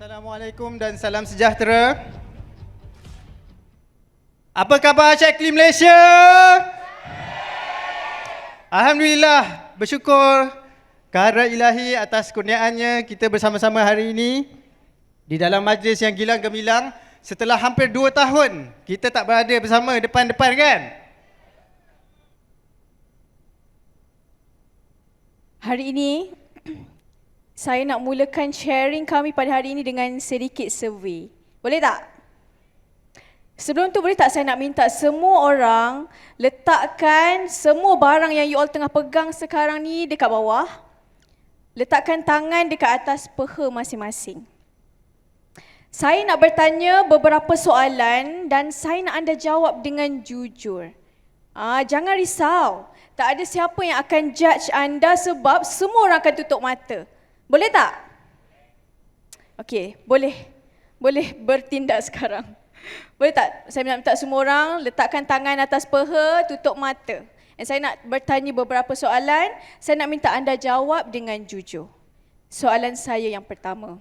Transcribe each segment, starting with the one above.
Assalamualaikum dan salam sejahtera. Apa khabar Syekli Malaysia? Alhamdulillah, bersyukur kehadrat ilahi atas kurniaannya kita bersama-sama hari ini di dalam majlis yang gilang gemilang setelah hampir 2 tahun kita tak berada bersama depan-depan kan? Hari ini saya nak mulakan sharing kami pada hari ini dengan sedikit survey. Boleh tak? Sebelum tu boleh tak saya nak minta semua orang letakkan semua barang yang you all tengah pegang sekarang ni dekat bawah. Letakkan tangan dekat atas peha masing-masing. Saya nak bertanya beberapa soalan dan saya nak anda jawab dengan jujur. Jangan risau. Tak ada siapa yang akan judge anda sebab semua orang akan tutup mata. Boleh tak? Okey, boleh. Boleh bertindak sekarang. Boleh tak? Saya nak minta semua orang letakkan tangan atas peha, tutup mata. Dan saya nak bertanya beberapa soalan, saya nak minta anda jawab dengan jujur. Soalan saya yang pertama.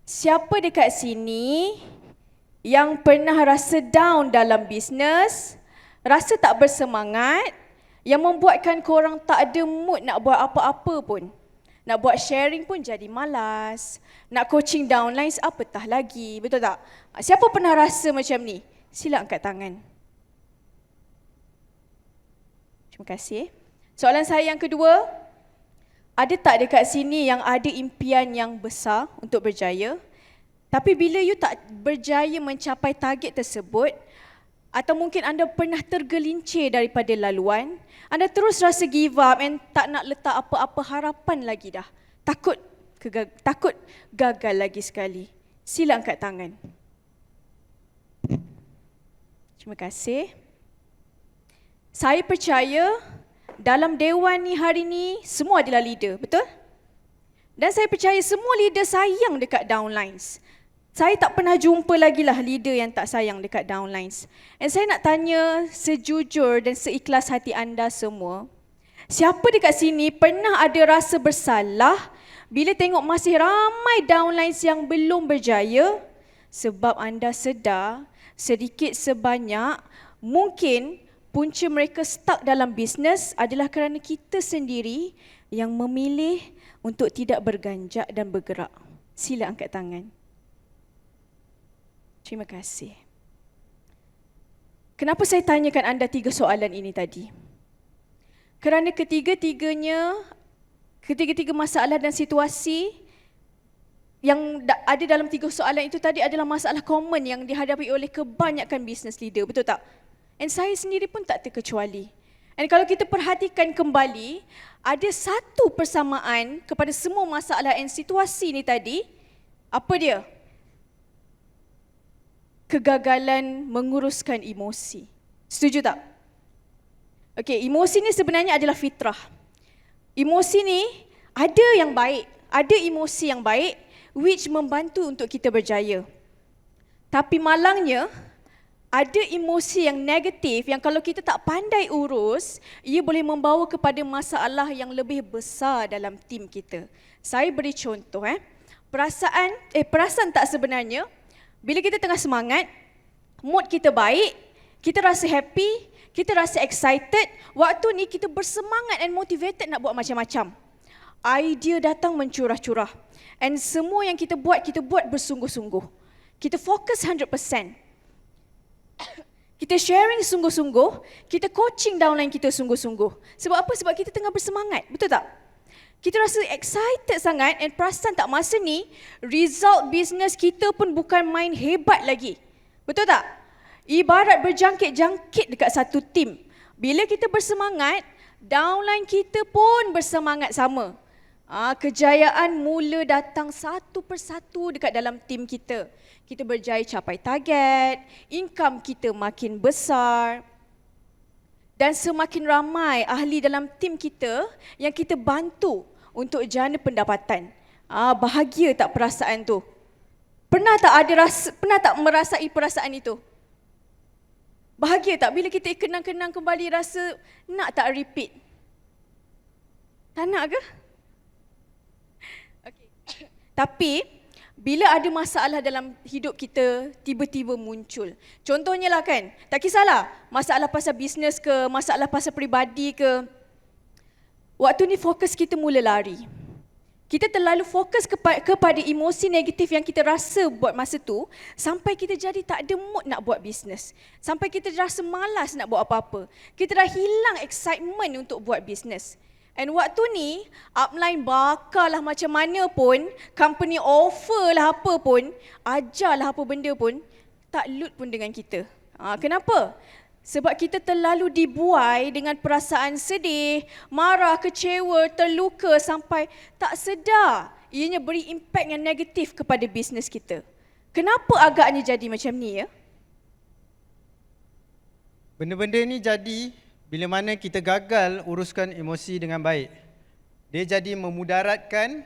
Siapa dekat sini yang pernah rasa down dalam bisnes, rasa tak bersemangat, yang membuatkan korang tak ada mood nak buat apa-apa pun? Nak buat sharing pun jadi malas. Nak coaching downlines apatah lagi. Betul tak? Siapa pernah rasa macam ni? Sila angkat tangan. Terima kasih. Soalan saya yang kedua. Ada tak dekat sini yang ada impian yang besar untuk berjaya? Tapi bila you tak berjaya mencapai target tersebut, atau mungkin anda pernah tergelincir daripada laluan, anda terus rasa give up and tak nak letak apa-apa harapan lagi dah. Takut gagal lagi sekali. Sila angkat tangan. Terima kasih. Saya percaya dalam dewan ni hari ni semua adalah leader, betul? Dan saya percaya semua leader sayang dekat downlines. Saya tak pernah jumpa lagi lah leader yang tak sayang dekat downlines. And saya nak tanya sejujur dan seikhlas hati anda semua, siapa dekat sini pernah ada rasa bersalah bila tengok masih ramai downlines yang belum berjaya sebab anda sedar sedikit sebanyak mungkin punca mereka stuck dalam bisnes adalah kerana kita sendiri yang memilih untuk tidak berganjak dan bergerak. Sila angkat tangan. Terima kasih. Kenapa saya tanyakan anda 3 soalan ini tadi? Kerana ketiga-tiga masalah dan situasi yang ada dalam 3 soalan itu tadi adalah masalah common yang dihadapi oleh kebanyakan business leader, betul tak? Dan saya sendiri pun tak terkecuali. Dan kalau kita perhatikan kembali, ada satu persamaan kepada semua masalah dan situasi ini tadi. Apa dia? Kegagalan menguruskan emosi. Setuju tak? Okey, emosi ni sebenarnya adalah fitrah. Emosi ni ada yang baik, ada emosi yang baik which membantu untuk kita berjaya. Tapi malangnya ada emosi yang negatif yang kalau kita tak pandai urus, ia boleh membawa kepada masalah yang lebih besar dalam tim kita. Saya beri contoh perasaan tak sebenarnya. Bila kita tengah semangat, mood kita baik, kita rasa happy, kita rasa excited, waktu ni kita bersemangat and motivated nak buat macam-macam. Idea datang mencurah-curah. And semua yang kita buat bersungguh-sungguh. Kita fokus 100%. Kita sharing sungguh-sungguh, kita coaching downline kita sungguh-sungguh. Sebab apa? Sebab kita tengah bersemangat, betul tak? Kita rasa excited sangat and perasan tak masa ni, result bisnes kita pun bukan main hebat lagi. Betul tak? Ibarat berjangkit-jangkit dekat satu tim. Bila kita bersemangat, downline kita pun bersemangat sama. Kejayaan mula datang satu persatu dekat dalam tim kita. Kita berjaya capai target, income kita makin besar. Dan semakin ramai ahli dalam tim kita yang kita bantu untuk jana pendapatan. Bahagia tak perasaan tu? Pernah tak merasai perasaan itu? Bahagia tak bila kita kenang-kenang kembali rasa nak tak repeat? Tak nak ke? Okay. Tapi bila ada masalah dalam hidup kita tiba-tiba muncul. Contohnya lah kan, tak kisahlah masalah pasal bisnes ke, masalah pasal peribadi ke. Waktu ni fokus kita mula lari. Kita terlalu fokus kepada emosi negatif yang kita rasa buat masa tu sampai kita jadi tak ada mood nak buat bisnes. Sampai kita rasa malas nak buat apa-apa. Kita dah hilang excitement untuk buat bisnes. And waktu ni, upline bakar lah macam mana pun, company offer lah apa pun, ajar lah apa benda pun, tak load pun dengan kita. Kenapa? Sebab kita terlalu dibuai dengan perasaan sedih, marah, kecewa, terluka sampai tak sedar ianya beri impak yang negatif kepada bisnes kita. Kenapa agaknya jadi macam ni ya? Benda-benda ni jadi bila mana kita gagal uruskan emosi dengan baik. Dia jadi memudaratkan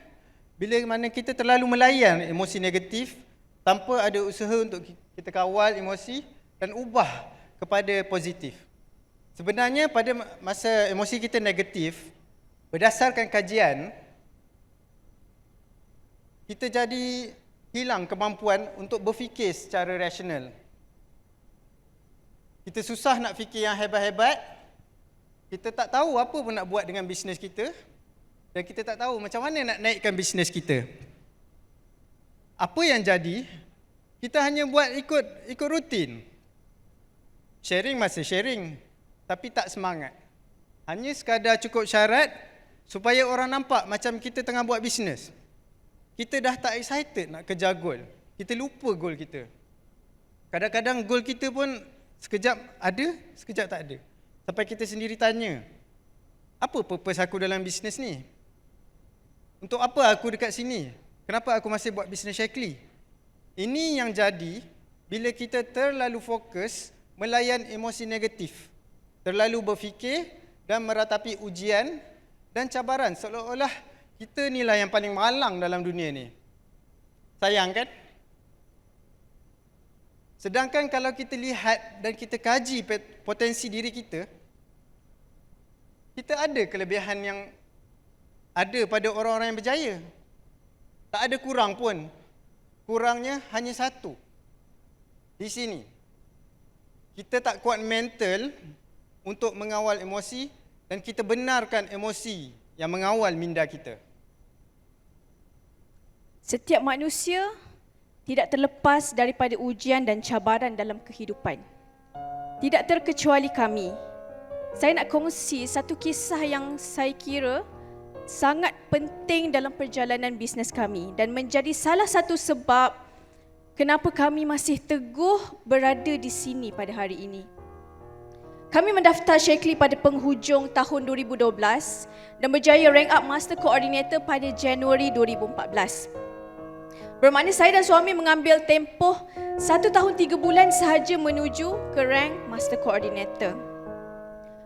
bila mana kita terlalu melayan emosi negatif tanpa ada usaha untuk kita kawal emosi dan ubah kepada positif. Sebenarnya pada masa emosi kita negatif, berdasarkan kajian, kita jadi hilang kemampuan untuk berfikir secara rasional. Kita susah nak fikir yang hebat-hebat. Kita tak tahu apa pun nak buat dengan bisnes kita dan kita tak tahu macam mana nak naikkan bisnes kita. Apa yang jadi, kita hanya buat ikut rutin. Sharing masa sharing, tapi tak semangat. Hanya sekadar cukup syarat supaya orang nampak macam kita tengah buat bisnes. Kita dah tak excited nak kejar goal. Kita lupa goal kita. Kadang-kadang goal kita pun sekejap ada, sekejap tak ada. Sampai kita sendiri tanya, apa purpose aku dalam bisnes ni? Untuk apa aku dekat sini? Kenapa aku masih buat bisnes Shaklee? Ini yang jadi bila kita terlalu fokus melayan emosi negatif, terlalu berfikir dan meratapi ujian dan cabaran seolah-olah kita ni lah yang paling malang dalam dunia ni. Sayang kan? Sedangkan kalau kita lihat dan kita kaji potensi diri kita ada kelebihan yang ada pada orang-orang yang berjaya. Tak ada kurang pun. Kurangnya hanya satu. Di sini. Kita tak kuat mental untuk mengawal emosi dan kita benarkan emosi yang mengawal minda kita. Setiap manusia tidak terlepas daripada ujian dan cabaran dalam kehidupan. Tidak terkecuali kami. Saya nak kongsi satu kisah yang saya kira sangat penting dalam perjalanan bisnes kami dan menjadi salah satu sebab kenapa kami masih teguh berada di sini pada hari ini. Kami mendaftar Shaklee pada penghujung tahun 2012 dan berjaya rank up Master Coordinator pada Januari 2014. Bermakna saya dan suami mengambil tempoh 1 tahun 3 bulan sahaja menuju ke rank Master Coordinator.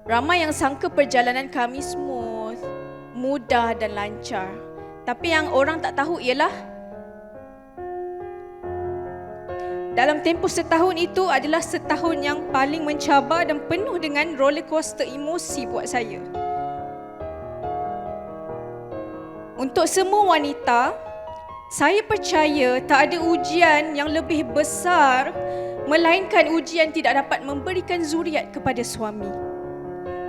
Ramai yang sangka perjalanan kami smooth, mudah dan lancar. Tapi yang orang tak tahu ialah dalam tempoh setahun itu adalah setahun yang paling mencabar dan penuh dengan roller coaster emosi buat saya. Untuk semua wanita, saya percaya tak ada ujian yang lebih besar melainkan ujian tidak dapat memberikan zuriat kepada suami.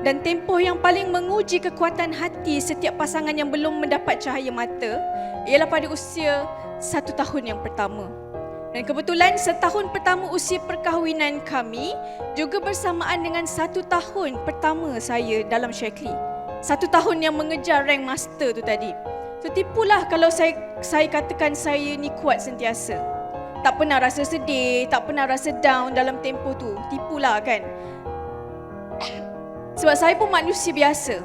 Dan tempoh yang paling menguji kekuatan hati setiap pasangan yang belum mendapat cahaya mata ialah pada usia 1 tahun yang pertama. Dan kebetulan setahun pertama usia perkahwinan kami juga bersamaan dengan 1 tahun pertama saya dalam Shaklee. 1 tahun yang mengejar rank master tu tadi. So tipulah kalau saya katakan saya ni kuat sentiasa. Tak pernah rasa sedih, tak pernah rasa down dalam tempoh tu. Tipulah kan. Sebab saya pun manusia biasa.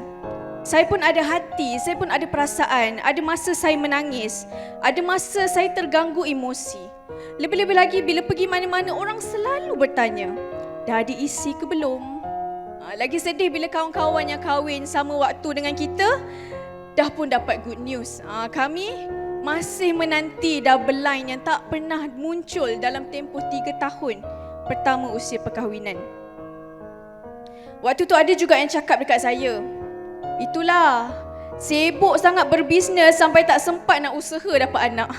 Saya pun ada hati, saya pun ada perasaan. Ada masa saya menangis, ada masa saya terganggu emosi. Lebih-lebih lagi bila pergi mana-mana orang selalu bertanya, dah ada isi ke belum? Lagi sedih bila kawan-kawan yang kahwin sama waktu dengan kita dah pun dapat good news. Kami masih menanti double line yang tak pernah muncul dalam tempoh 3 tahun pertama usia perkahwinan. Waktu tu ada juga yang cakap dekat saya, itulah, sibuk sangat berbisnes sampai tak sempat nak usaha dapat anak.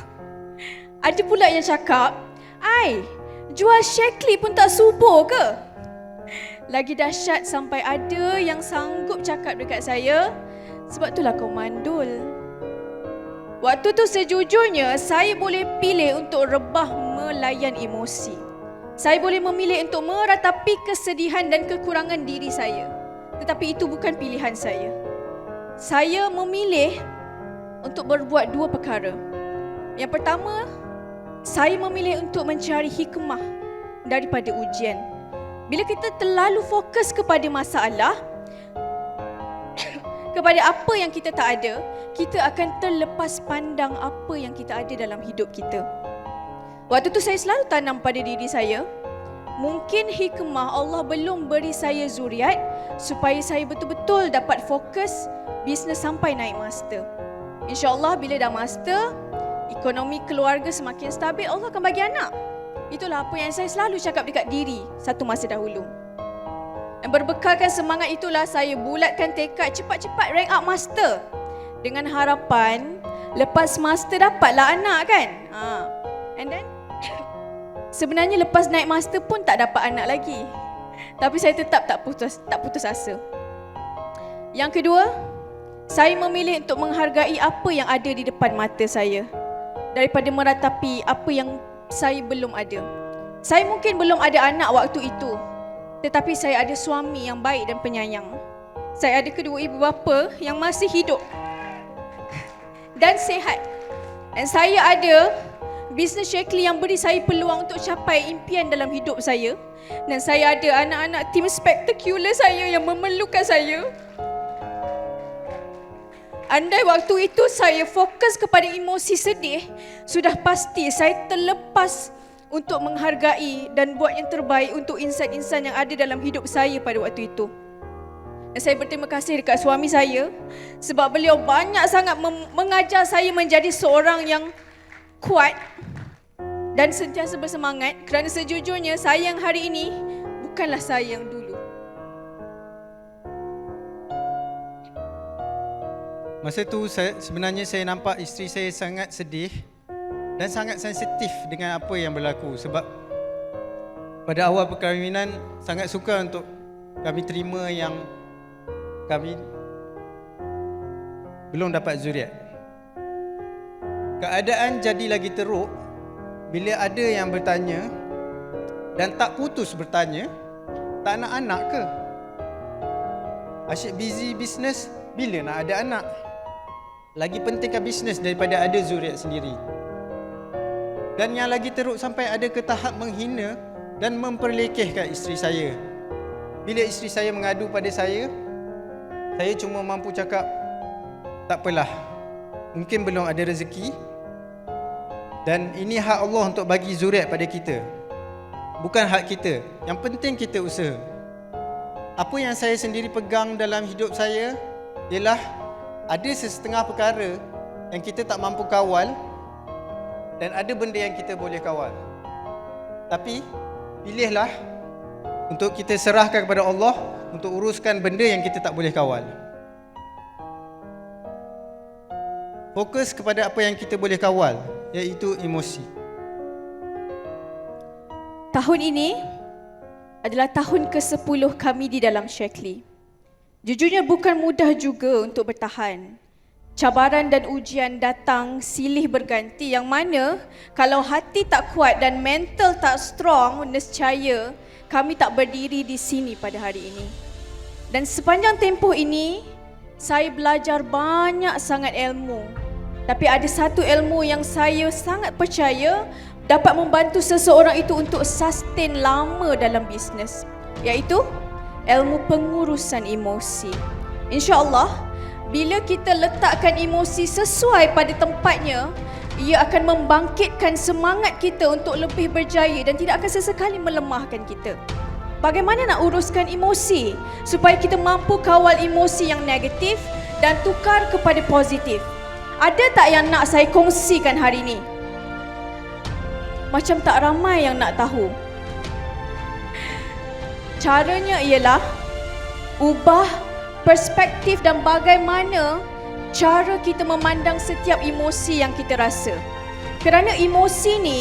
Ada pula yang cakap, "Ai, jual Shaklee pun tak subur ke?" Lagi dahsyat sampai ada yang sanggup cakap dekat saya, "Sebab itulah kau mandul." Waktu tu sejujurnya saya boleh pilih untuk rebah melayan emosi. Saya boleh memilih untuk meratapi kesedihan dan kekurangan diri saya. Tetapi itu bukan pilihan saya. Saya memilih untuk berbuat dua perkara. Yang pertama, saya memilih untuk mencari hikmah daripada ujian. Bila kita terlalu fokus kepada masalah, kepada apa yang kita tak ada, kita akan terlepas pandang apa yang kita ada dalam hidup kita. Waktu tu saya selalu tanam pada diri saya, mungkin hikmah Allah belum beri saya zuriat supaya saya betul-betul dapat fokus bisnes sampai naik master. InsyaAllah bila dah master, ekonomi keluarga semakin stabil, Allah akan bagi anak. Itulah apa yang saya selalu cakap dekat diri satu masa dahulu. Dan berbekalkan semangat itulah saya bulatkan tekad cepat-cepat rank up master. Dengan harapan lepas master dapatlah anak kan. And then sebenarnya lepas naik master pun tak dapat anak lagi. Tapi saya tetap tak putus asa. Yang kedua, saya memilih untuk menghargai apa yang ada di depan mata saya daripada meratapi apa yang saya belum ada. Saya mungkin belum ada anak waktu itu, tetapi saya ada suami yang baik dan penyayang. Saya ada kedua ibu bapa yang masih hidup dan sihat. Dan saya ada bisnes Shaklee yang beri saya peluang untuk capai impian dalam hidup saya. Dan saya ada anak-anak tim spektakular saya yang memerlukan saya. Andai waktu itu saya fokus kepada emosi sedih, sudah pasti saya terlepas untuk menghargai dan buat yang terbaik untuk insan-insan yang ada dalam hidup saya pada waktu itu. Dan saya berterima kasih dekat suami saya sebab beliau banyak sangat mengajar saya menjadi seorang yang kuat dan sentiasa bersemangat, kerana sejujurnya saya yang hari ini bukanlah saya yang dulu. Masa tu sebenarnya saya nampak isteri saya sangat sedih dan sangat sensitif dengan apa yang berlaku, sebab pada awal perkahwinan sangat suka untuk kami terima yang kami belum dapat zuriat. Keadaan jadi lagi teruk bila ada yang bertanya dan tak putus bertanya, tak nak anak ke? Asyik busy business, bila nak ada anak? Lagi pentingkan bisnes daripada ada zuriat sendiri. Dan yang lagi teruk, sampai ada ke tahap menghina dan memperlekehkan isteri saya. Bila isteri saya mengadu pada saya cuma mampu cakap, tak apalah, mungkin belum ada rezeki dan ini hak Allah untuk bagi zuriat pada kita, bukan hak kita. Yang penting kita usaha. Apa yang saya sendiri pegang dalam hidup saya ialah ada sesetengah perkara yang kita tak mampu kawal dan ada benda yang kita boleh kawal. Tapi pilihlah untuk kita serahkan kepada Allah untuk uruskan benda yang kita tak boleh kawal. Fokus kepada apa yang kita boleh kawal, iaitu emosi. Tahun ini adalah tahun ke-10 kami di dalam Shaklee. Jujurnya bukan mudah juga untuk bertahan. Cabaran dan ujian datang silih berganti, yang mana kalau hati tak kuat dan mental tak strong, nescaya kami tak berdiri di sini pada hari ini. Dan sepanjang tempoh ini, saya belajar banyak sangat ilmu. Tapi ada satu ilmu yang saya sangat percaya dapat membantu seseorang itu untuk sustain lama dalam bisnes, iaitu ilmu pengurusan emosi. InsyaAllah, bila kita letakkan emosi sesuai pada tempatnya, ia akan membangkitkan semangat kita untuk lebih berjaya dan tidak akan sesekali melemahkan kita. Bagaimana nak uruskan emosi supaya kita mampu kawal emosi yang negatif dan tukar kepada positif? Ada tak yang nak saya kongsikan hari ini? Macam tak ramai yang nak tahu. Caranya ialah ubah perspektif dan bagaimana cara kita memandang setiap emosi yang kita rasa. Kerana emosi ni,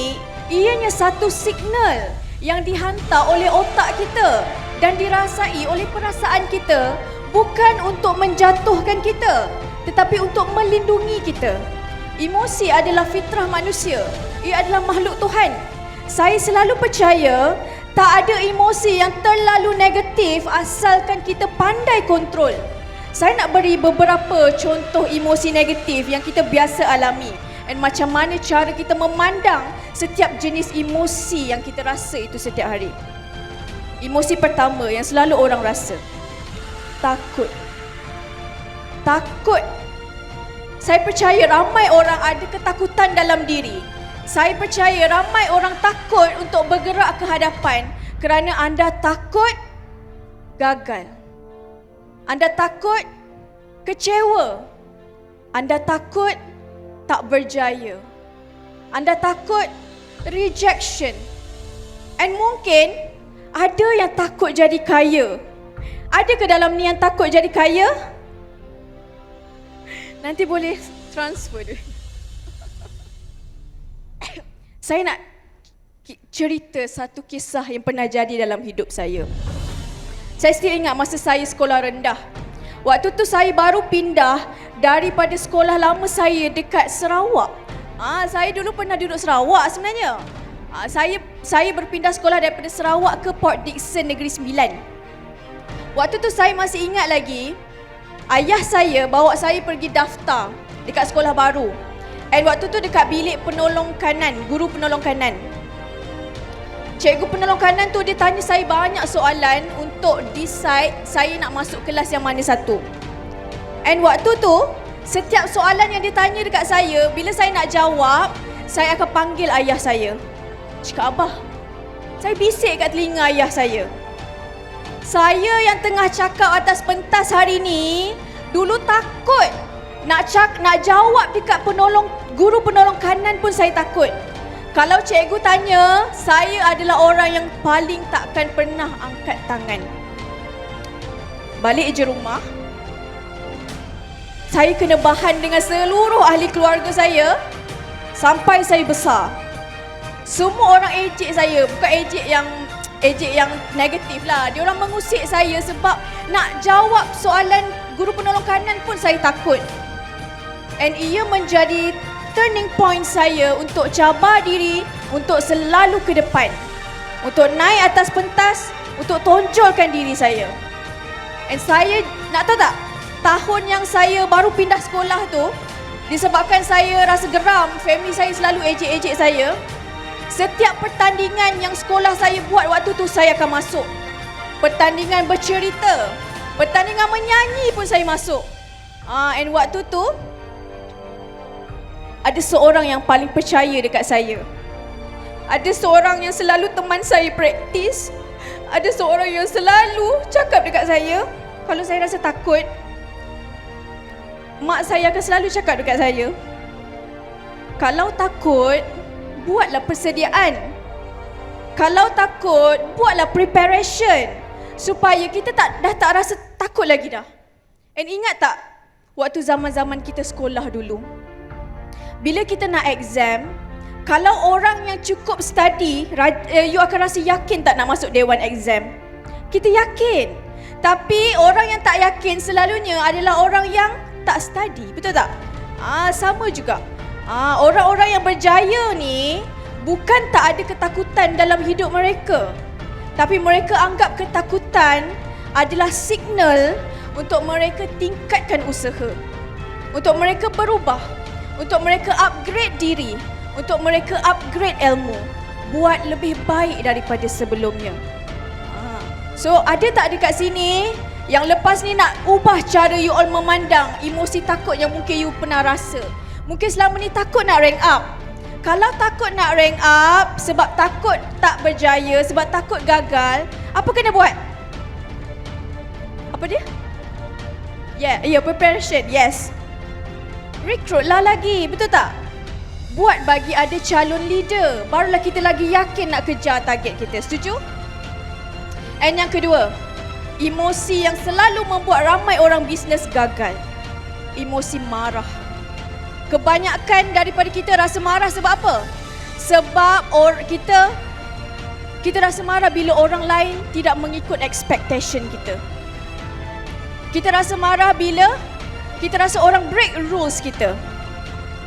ianya satu signal yang dihantar oleh otak kita dan dirasai oleh perasaan kita, bukan untuk menjatuhkan kita, tetapi untuk melindungi kita. Emosi adalah fitrah manusia. Ia adalah makhluk Tuhan. Saya selalu percaya tak ada emosi yang terlalu negatif asalkan kita pandai kontrol. Saya nak beri beberapa contoh emosi negatif yang kita biasa alami dan macam mana cara kita memandang setiap jenis emosi yang kita rasa itu setiap hari. Emosi pertama yang selalu orang rasa, takut. Takut. Saya percaya ramai orang ada ketakutan dalam diri. Saya percaya ramai orang takut untuk bergerak ke hadapan kerana anda takut gagal. Anda takut kecewa. Anda takut tak berjaya. Anda takut rejection. And mungkin ada yang takut jadi kaya. Ada ke dalam ni yang takut jadi kaya? Nanti boleh transfer duit. Saya nak cerita satu kisah yang pernah jadi dalam hidup saya. Saya still ingat masa saya sekolah rendah. Waktu tu saya baru pindah daripada sekolah lama saya dekat Sarawak. Saya dulu pernah duduk Sarawak sebenarnya. Saya berpindah sekolah daripada Sarawak ke Port Dickson Negeri Sembilan. Waktu tu saya masih ingat lagi, ayah saya bawa saya pergi daftar dekat sekolah baru. And waktu tu dekat bilik penolong kanan, guru penolong kanan. Cikgu penolong kanan tu dia tanya saya banyak soalan untuk decide saya nak masuk kelas yang mana satu. And waktu tu, setiap soalan yang dia tanya dekat saya, bila saya nak jawab, saya akan panggil ayah saya. Cakap, abah, saya bisik kat telinga ayah saya. Saya yang tengah cakap atas pentas hari ni, dulu takut. Nak jawab dekat guru penolong kanan pun saya takut. Kalau cikgu tanya, saya adalah orang yang paling takkan pernah angkat tangan. Balik je rumah, saya kena bahan dengan seluruh ahli keluarga saya sampai saya besar. Semua orang ejek saya, bukan ejek yang negatif lah. Dia orang mengusik saya sebab nak jawab soalan guru penolong kanan pun saya takut. And ia menjadi turning point saya untuk cabar diri, untuk selalu ke depan, untuk naik atas pentas, untuk tonjolkan diri saya. And saya, nak tahu tak, tahun yang saya baru pindah sekolah tu, disebabkan saya rasa geram, family saya selalu ejek-ejek saya, setiap pertandingan yang sekolah saya buat waktu tu saya akan masuk. Pertandingan bercerita, pertandingan menyanyi pun saya masuk. And waktu tu ada seorang yang paling percaya dekat saya. Ada seorang yang selalu teman saya praktis. Ada seorang yang selalu cakap dekat saya kalau saya rasa takut. Mak saya akan selalu cakap dekat saya, kalau takut, buatlah persediaan. Kalau takut, buatlah preparation supaya kita dah tak rasa takut lagi dah. And ingat tak, waktu zaman-zaman kita sekolah dulu, bila kita nak exam, kalau orang yang cukup study, you akan rasa yakin tak nak masuk dewan exam. Kita yakin. Tapi orang yang tak yakin selalunya adalah orang yang tak study. Betul tak? Sama juga. Orang-orang yang berjaya ni bukan tak ada ketakutan dalam hidup mereka, tapi mereka anggap ketakutan adalah signal untuk mereka tingkatkan usaha, untuk mereka berubah, untuk mereka upgrade diri, untuk mereka upgrade ilmu, buat lebih baik daripada sebelumnya. So ada tak dekat sini yang lepas ni nak ubah cara you all memandang emosi takut yang mungkin you pernah rasa? Mungkin selama ni takut nak rank up. Kalau takut nak rank up sebab takut tak berjaya, sebab takut gagal, apa kena buat? Apa dia? Yeah, preparation, yes. Rekrutlah lagi, betul tak? Buat bagi ada calon leader, barulah kita lagi yakin nak kejar target kita, setuju? And yang kedua, emosi yang selalu membuat ramai orang bisnes gagal. Emosi marah. Kebanyakan daripada kita rasa marah sebab apa? Sebab kita rasa marah bila orang lain tidak mengikut expectation kita. Kita rasa marah bila kita rasa orang break rules kita.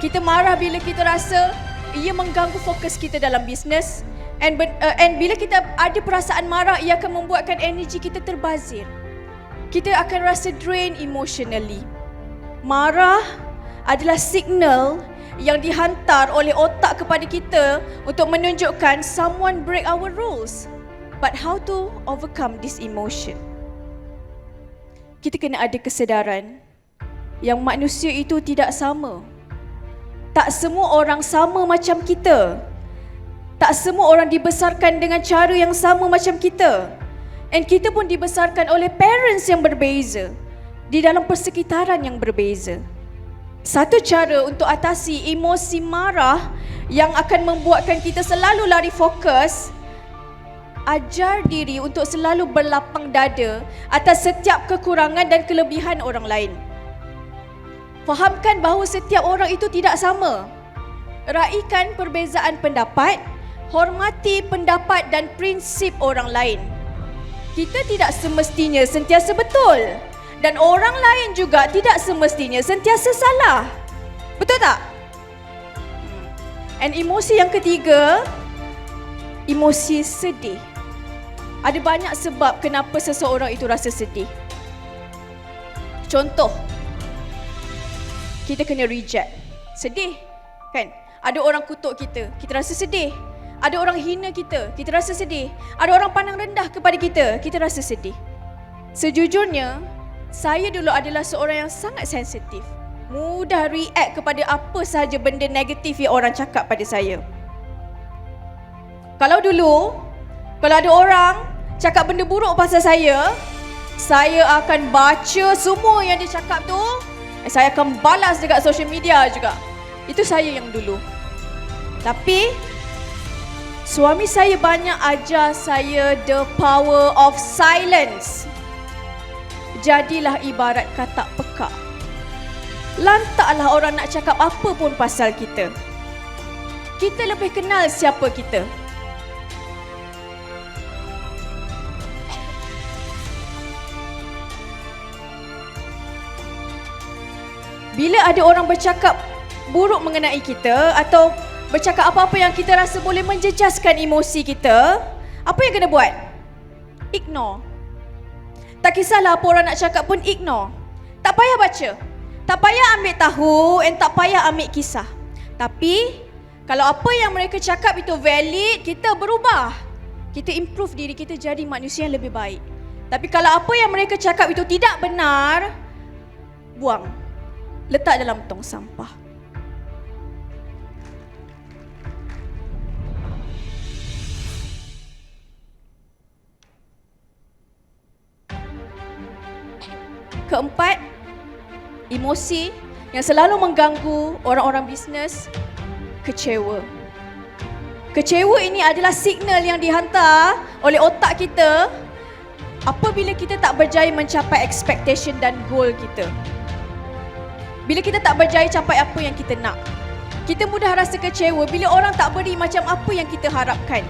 Kita marah bila kita rasa ia mengganggu fokus kita dalam bisnes. And bila kita ada perasaan marah, ia akan membuatkan energi kita terbazir. Kita akan rasa drain emotionally. Marah adalah signal yang dihantar oleh otak kepada kita untuk menunjukkan someone break our rules. But how to overcome this emotion? Kita kena ada kesedaran yang manusia itu tidak sama. Tak semua orang sama macam kita. Tak semua orang dibesarkan dengan cara yang sama macam kita. And kita pun dibesarkan oleh parents yang berbeza, di dalam persekitaran yang berbeza. Satu cara untuk atasi emosi marah yang akan membuatkan kita selalu lari fokus, ajar diri untuk selalu berlapang dada atas setiap kekurangan dan kelebihan orang lain. Fahamkan bahawa setiap orang itu tidak sama. Raikan perbezaan pendapat, hormati pendapat dan prinsip orang lain. Kita tidak semestinya sentiasa betul. Dan orang lain juga tidak semestinya sentiasa salah. Betul tak? And emosi yang ketiga, emosi sedih. Ada banyak sebab kenapa seseorang itu rasa sedih. Contoh, kita kena reject. Sedih, kan? Ada orang kutuk kita, kita rasa sedih. Ada orang hina kita, kita rasa sedih. Ada orang pandang rendah kepada kita rasa sedih. Sejujurnya, saya dulu adalah seorang yang sangat sensitif. Mudah react kepada apa sahaja benda negatif yang orang cakap pada saya. Kalau ada orang cakap benda buruk pasal saya akan baca semua yang dia cakap tu. Saya akan balas dekat social media juga. Itu saya yang dulu. Tapi suami saya banyak ajar saya the power of silence. Jadilah ibarat katak pekak. Lantaklah orang nak cakap apa pun pasal kita. Kita lebih kenal siapa kita. Bila ada orang bercakap buruk mengenai kita atau bercakap apa-apa yang kita rasa boleh menjejaskan emosi kita, apa yang kena buat? Ignore. Tak kisahlah apa orang nak cakap pun ignore. Tak payah baca. Tak payah ambil tahu and tak payah ambil kisah. Tapi kalau apa yang mereka cakap itu valid, kita berubah. Kita improve diri kita jadi manusia yang lebih baik. Tapi kalau apa yang mereka cakap itu tidak benar, buang. Letak dalam tong sampah. Keempat, emosi yang selalu mengganggu orang-orang bisnes, kecewa. Kecewa ini adalah signal yang dihantar oleh otak kita apabila kita tak berjaya mencapai expectation dan goal kita. Bila kita tak berjaya capai apa yang kita nak, kita mudah rasa kecewa bila orang tak beri macam apa yang kita harapkan.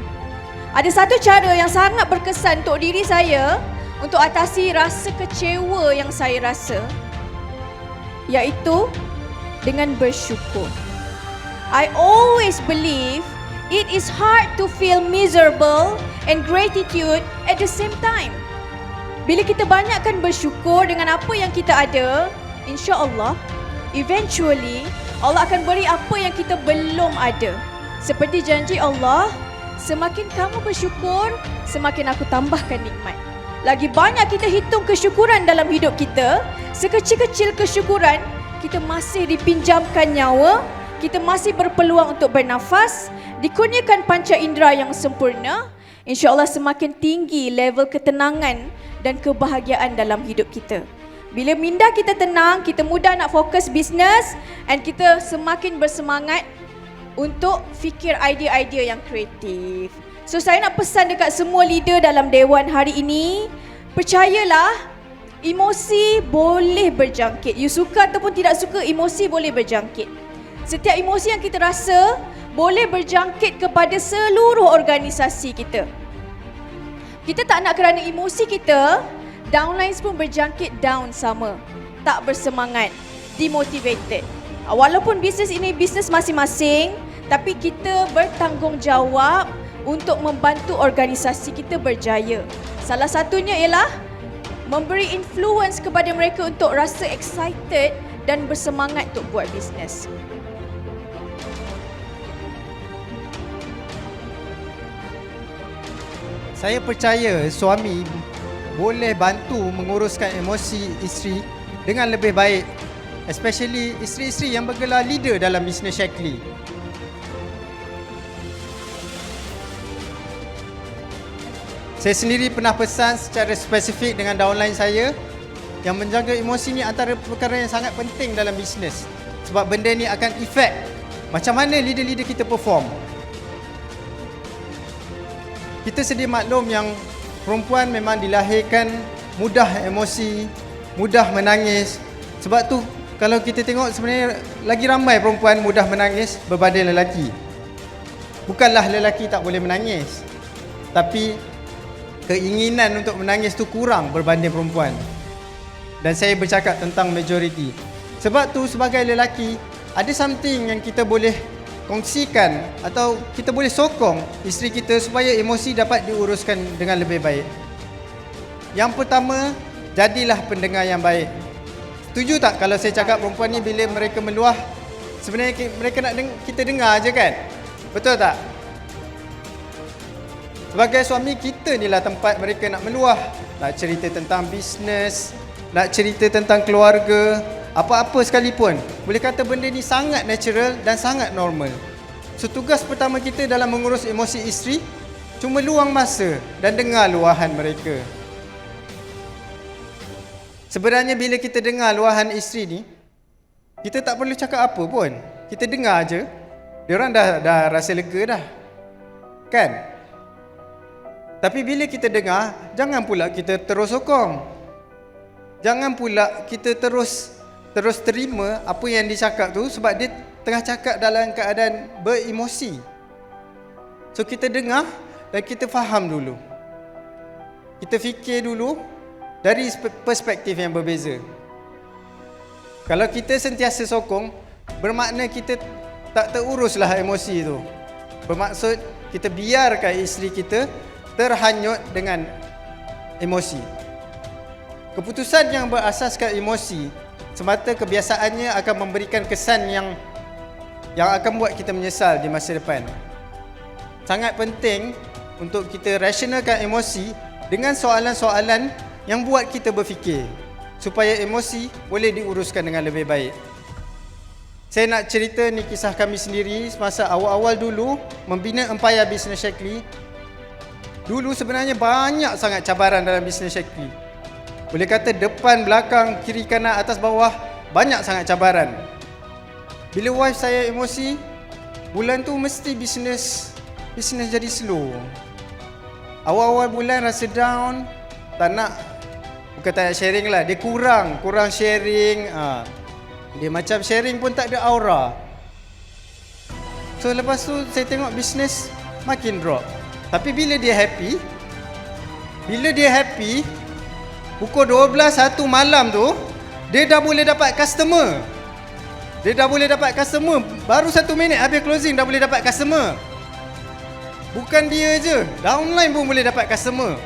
Ada satu cara yang sangat berkesan untuk diri saya untuk atasi rasa kecewa yang saya rasa, iaitu dengan bersyukur. I always believe it is hard to feel miserable and gratitude at the same time. Bila kita banyakkan bersyukur dengan apa yang kita ada, insya-Allah, eventually Allah akan beri apa yang kita belum ada. Seperti janji Allah, semakin kamu bersyukur, semakin aku tambahkan nikmat. Lagi banyak kita hitung kesyukuran dalam hidup kita, sekecil-kecil kesyukuran, kita masih dipinjamkan nyawa, kita masih berpeluang untuk bernafas, dikurniakan panca indera yang sempurna, insya-Allah semakin tinggi level ketenangan dan kebahagiaan dalam hidup kita. Bila minda kita tenang, kita mudah nak fokus bisnes dan kita semakin bersemangat untuk fikir idea-idea yang kreatif. So saya nak pesan dekat semua leader dalam Dewan hari ini, percayalah, emosi boleh berjangkit. You suka ataupun tidak suka, emosi boleh berjangkit. Setiap emosi yang kita rasa boleh berjangkit kepada seluruh organisasi kita. Kita tak nak kerana emosi kita, downlines pun berjangkit down sama. Tak bersemangat, demotivated. Walaupun bisnes ini bisnes masing-masing, tapi kita bertanggungjawab untuk membantu organisasi kita berjaya. Salah satunya ialah memberi influence kepada mereka untuk rasa excited dan bersemangat untuk buat bisnes. Saya percaya suami boleh bantu menguruskan emosi isteri dengan lebih baik, especially isteri-isteri yang bergelar leader dalam bisnes Shaklee. Saya sendiri pernah pesan secara spesifik dengan downline saya yang menjaga emosi ni antara perkara yang sangat penting dalam bisnes, sebab benda ni akan efek macam mana leader-leader kita perform. Kita sedia maklum yang perempuan memang dilahirkan mudah emosi, mudah menangis. Sebab tu kalau kita tengok sebenarnya lagi ramai perempuan mudah menangis berbanding lelaki. Bukanlah lelaki tak boleh menangis, tapi keinginan untuk menangis tu kurang berbanding perempuan. Dan saya bercakap tentang majoriti. Sebab tu sebagai lelaki, ada something yang kita boleh kongsikan atau kita boleh sokong isteri kita supaya emosi dapat diuruskan dengan lebih baik. Yang pertama, jadilah pendengar yang baik. Setuju tak kalau saya cakap perempuan ni bila mereka meluah, sebenarnya mereka nak kita dengar je kan? Betul tak? Sebagai suami, kita ni lah tempat mereka nak meluah, nak cerita tentang bisnes, nak cerita tentang keluarga, apa-apa sekalipun. Boleh kata benda ni sangat natural dan sangat normal. So tugas pertama kita dalam mengurus emosi isteri, cuma luang masa dan dengar luahan mereka. Sebenarnya bila kita dengar luahan isteri ni, kita tak perlu cakap apa pun. Kita dengar je, diorang dah rasa lega dah. Kan? Tapi bila kita dengar, jangan pula kita terus sokong. Jangan pula kita terus terima apa yang dicakap tu sebab dia tengah cakap dalam keadaan beremosi. So kita dengar dan kita faham dulu. Kita fikir dulu dari perspektif yang berbeza. Kalau kita sentiasa sokong, bermakna kita tak teruruslah emosi tu. Bermaksud kita biarkan isteri kita terhanyut dengan emosi. Keputusan yang berasaskan emosi semata kebiasaannya akan memberikan kesan yang akan buat kita menyesal di masa depan. Sangat penting untuk kita rasionalkan emosi dengan soalan-soalan yang buat kita berfikir supaya emosi boleh diuruskan dengan lebih baik. Saya nak cerita ni kisah kami sendiri semasa awal-awal dulu membina empayar bisnes Shaklee. Dulu sebenarnya banyak sangat cabaran dalam bisnes Shaklee. Boleh kata depan, belakang, kiri, kanan, atas, bawah, banyak sangat cabaran. Bila wife saya emosi, bulan tu mesti bisnes jadi slow. Awal-awal bulan rasa down, tak nak, bukan tak nak sharing lah, dia kurang sharing. Dia macam sharing pun tak ada aura. So lepas tu saya tengok bisnes makin drop. Tapi bila dia happy, pukul 12, 1 malam tu, dia dah boleh dapat customer. Baru 1 minit habis closing dah boleh dapat customer. Bukan dia je, downline pun boleh dapat customer.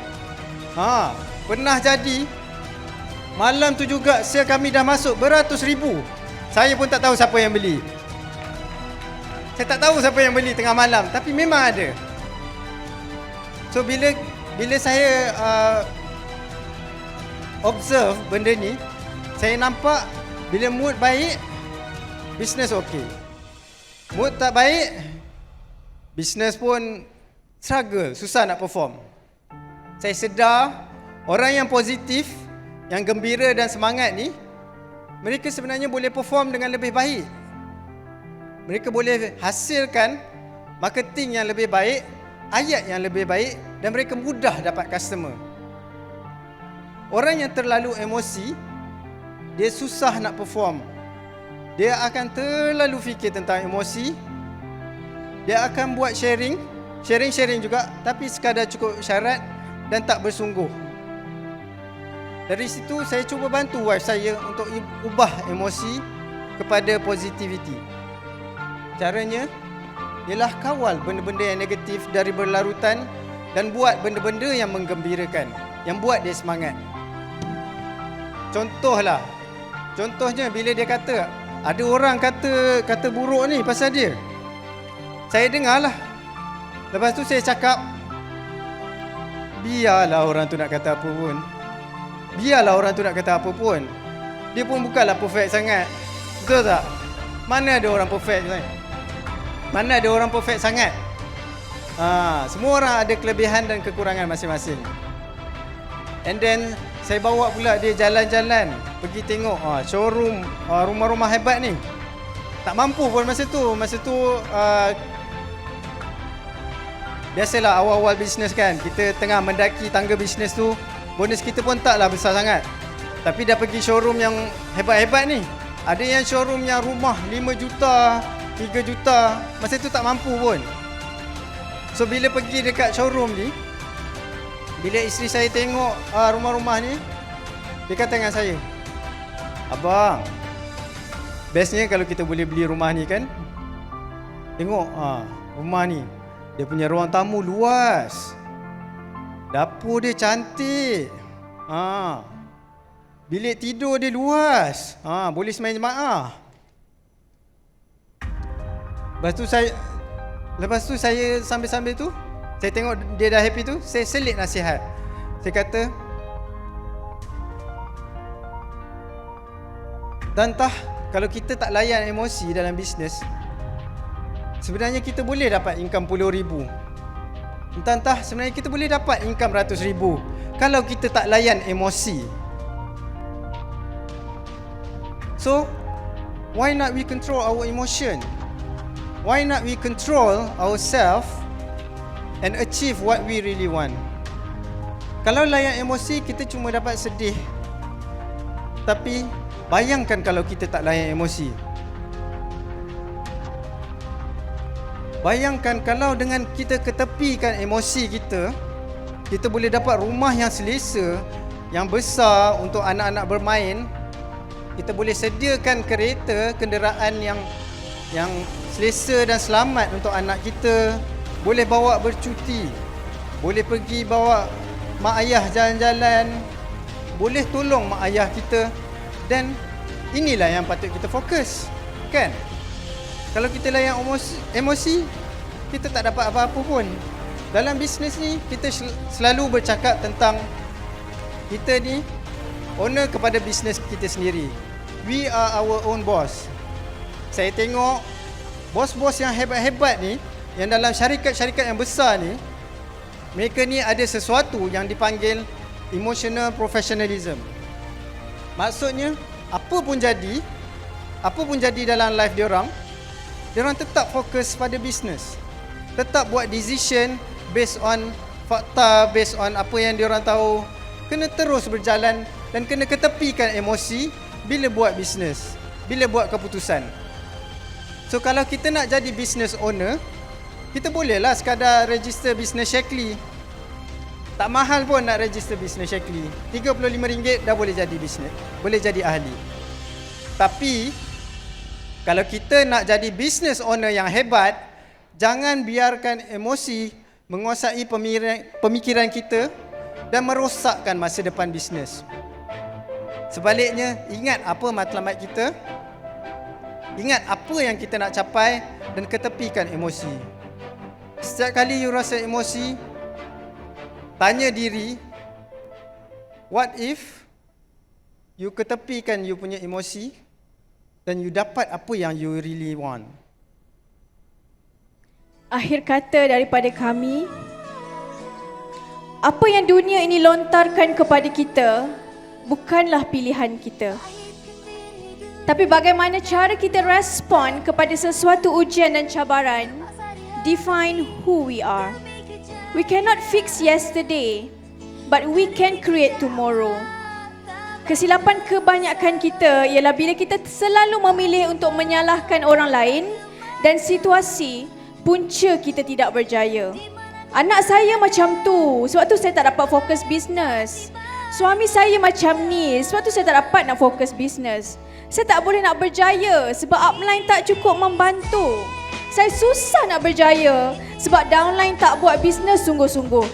Pernah jadi, malam tu juga sale kami dah masuk beratus ribu. Saya pun tak tahu siapa yang beli. Tengah malam, tapi memang ada. So bila saya observe benda ni, saya nampak bila mood baik, bisnes okey. Mood tak baik, bisnes pun struggle, susah nak perform. Saya sedar orang yang positif, yang gembira dan semangat ni, mereka sebenarnya boleh perform dengan lebih baik. Mereka boleh hasilkan marketing yang lebih baik, ayat yang lebih baik, dan mereka mudah dapat customer. Orang yang terlalu emosi, dia susah nak perform. Dia akan terlalu fikir tentang emosi. Dia akan buat sharing juga, tapi sekadar cukup syarat dan tak bersungguh. Dari situ saya cuba bantu wife saya untuk ubah emosi kepada positivity. Caranya ialah kawal benda-benda yang negatif dari berlarutan dan buat benda-benda yang menggembirakan, yang buat dia semangat. Contohnya bila dia kata ada orang kata buruk ni pasal dia, saya dengarlah. Lepas tu saya cakap, biarlah orang tu nak kata apa pun. Dia pun bukanlah perfect sangat. Betul tak? Mana ada orang perfect sangat? Semua orang ada kelebihan dan kekurangan masing-masing. And then saya bawa pula dia jalan-jalan, pergi tengok showroom rumah-rumah hebat ni. Tak mampu pun masa tu biasalah awal-awal bisnes kan, kita tengah mendaki tangga bisnes tu, bonus kita pun taklah besar sangat. Tapi dah pergi showroom yang hebat-hebat ni. Ada yang showroom yang rumah 5 juta, 3 juta, masa tu tak mampu pun. So bila pergi dekat showroom ni, bila isteri saya tengok rumah-rumah ni, dia kata dengan saya, abang, bestnya kalau kita boleh beli rumah ni kan. Tengok rumah ni, dia punya ruang tamu luas, dapur dia cantik, bilik tidur dia luas, boleh semain jemaah. Lepas tu saya sambil-sambil tu, saya tengok dia dah happy tu, saya selit nasihat. Saya kata, dan entah kalau kita tak layan emosi dalam bisnes, sebenarnya kita boleh dapat income puluh ribu. Entah sebenarnya kita boleh dapat income ratus ribu kalau kita tak layan emosi. So, why not we control our emotion? Why not we control ourselves and achieve what we really want? Kalau layan emosi, kita cuma dapat sedih. Tapi bayangkan kalau kita tak layan emosi. Bayangkan kalau dengan kita ketepikan emosi kita, kita boleh dapat rumah yang selesa, yang besar untuk anak-anak bermain. Kita boleh sediakan kereta, kenderaan yang selesa dan selamat untuk anak kita. Boleh bawa bercuti, boleh pergi bawa mak ayah jalan-jalan, boleh tolong mak ayah kita. Dan inilah yang patut kita fokus, kan? Kalau kita layan emosi, kita tak dapat apa-apa pun. Dalam bisnes ni, kita selalu bercakap tentang kita ni owner kepada bisnes kita sendiri. We are our own boss. Saya tengok bos-bos yang hebat-hebat ni, yang dalam syarikat-syarikat yang besar ni, mereka ni ada sesuatu yang dipanggil emotional professionalism. Maksudnya, apa pun jadi dalam life diorang tetap fokus pada bisnes. Tetap buat decision based on fakta, based on apa yang diorang tahu. Kena terus berjalan dan kena ketepikan emosi bila buat bisnes, bila buat keputusan. So kalau kita nak jadi business owner, kita bolehlah sekadar register business Shaklee. Tak mahal pun nak register business Shaklee. RM35 dah boleh jadi business, boleh jadi ahli. Tapi kalau kita nak jadi business owner yang hebat, jangan biarkan emosi menguasai pemikiran kita dan merosakkan masa depan bisnes. Sebaliknya, ingat apa matlamat kita, ingat apa yang kita nak capai dan ketepikan emosi. Setiap kali you rasa emosi, tanya diri, what if you ketepikan you punya emosi dan you dapat apa yang you really want? Akhir kata daripada kami, apa yang dunia ini lontarkan kepada kita bukanlah pilihan kita. Tapi bagaimana cara kita respon kepada sesuatu ujian dan cabaran define who we are. We cannot fix yesterday, but we can create tomorrow. Kesilapan kebanyakan kita ialah bila kita selalu memilih untuk menyalahkan orang lain dan situasi punca kita tidak berjaya. Anak saya macam tu, sebab tu saya tak dapat fokus bisnes. Suami saya macam ni, sebab tu saya tak dapat nak fokus bisnes. Saya tak boleh nak berjaya sebab upline tak cukup membantu. Saya susah nak berjaya sebab downline tak buat bisnes sungguh-sungguh.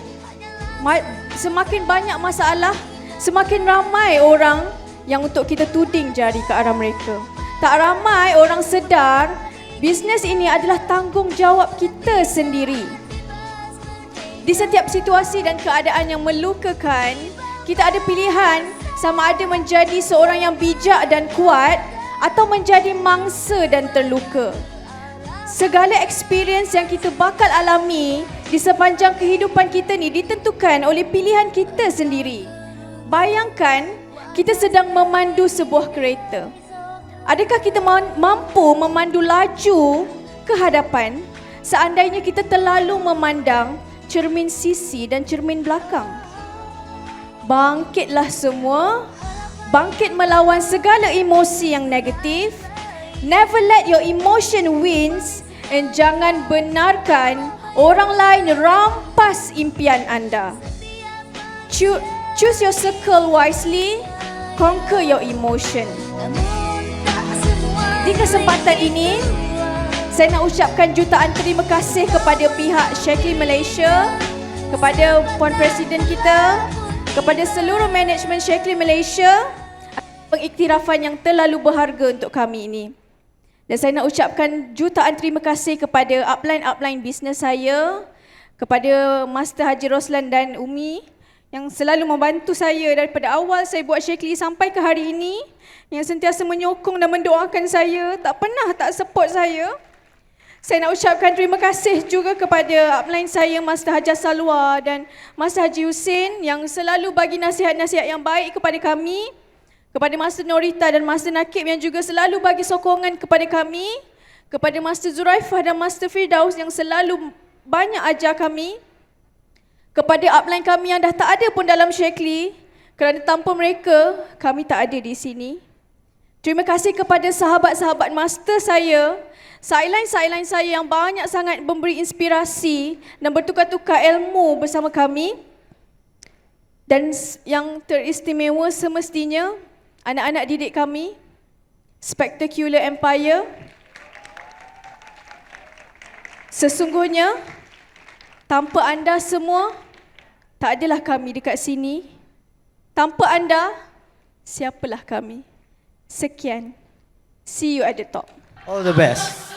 Semakin banyak masalah, semakin ramai orang yang untuk kita tuding jari ke arah mereka. Tak ramai orang sedar bisnes ini adalah tanggungjawab kita sendiri. Di setiap situasi dan keadaan yang melukakan, kita ada pilihan sama ada menjadi seorang yang bijak dan kuat atau menjadi mangsa dan terluka. Segala experience yang kita bakal alami di sepanjang kehidupan kita ni ditentukan oleh pilihan kita sendiri. Bayangkan kita sedang memandu sebuah kereta. Adakah kita mampu memandu laju ke hadapan seandainya kita terlalu memandang cermin sisi dan cermin belakang? Bangkitlah semua, bangkit melawan segala emosi yang negatif. Never let your emotion wins and jangan benarkan orang lain rampas impian anda. Choose your circle wisely, conquer your emotion. Di kesempatan ini, saya nak ucapkan jutaan terima kasih kepada pihak Shaklee Malaysia, kepada Puan Presiden kita, kepada seluruh management Shaklee Malaysia, pengiktirafan yang terlalu berharga untuk kami ini. Dan saya nak ucapkan jutaan terima kasih kepada upline-upline bisnes saya, kepada Master Haji Roslan dan Umi yang selalu membantu saya daripada awal saya buat Shaklee sampai ke hari ini, yang sentiasa menyokong dan mendoakan saya, tak pernah tak support saya. Saya nak ucapkan terima kasih juga kepada upline saya Master Haji Salwa dan Master Haji Hussein yang selalu bagi nasihat-nasihat yang baik kepada kami. Kepada Master Norita dan Master Nakib yang juga selalu bagi sokongan kepada kami. Kepada Master Zuraifah dan Master Firdaus yang selalu banyak ajar kami. Kepada upline kami yang dah tak ada pun dalam Shaklee, kerana tanpa mereka, kami tak ada di sini. Terima kasih kepada sahabat-sahabat master saya, sideline-sideline saya yang banyak sangat memberi inspirasi dan bertukar-tukar ilmu bersama kami. Dan yang teristimewa semestinya, anak-anak didik kami, Spectacular Empire. Sesungguhnya, tanpa anda semua, tak adalah kami dekat sini. Tanpa anda, siapalah kami? Sekian. See you at the top. All the best.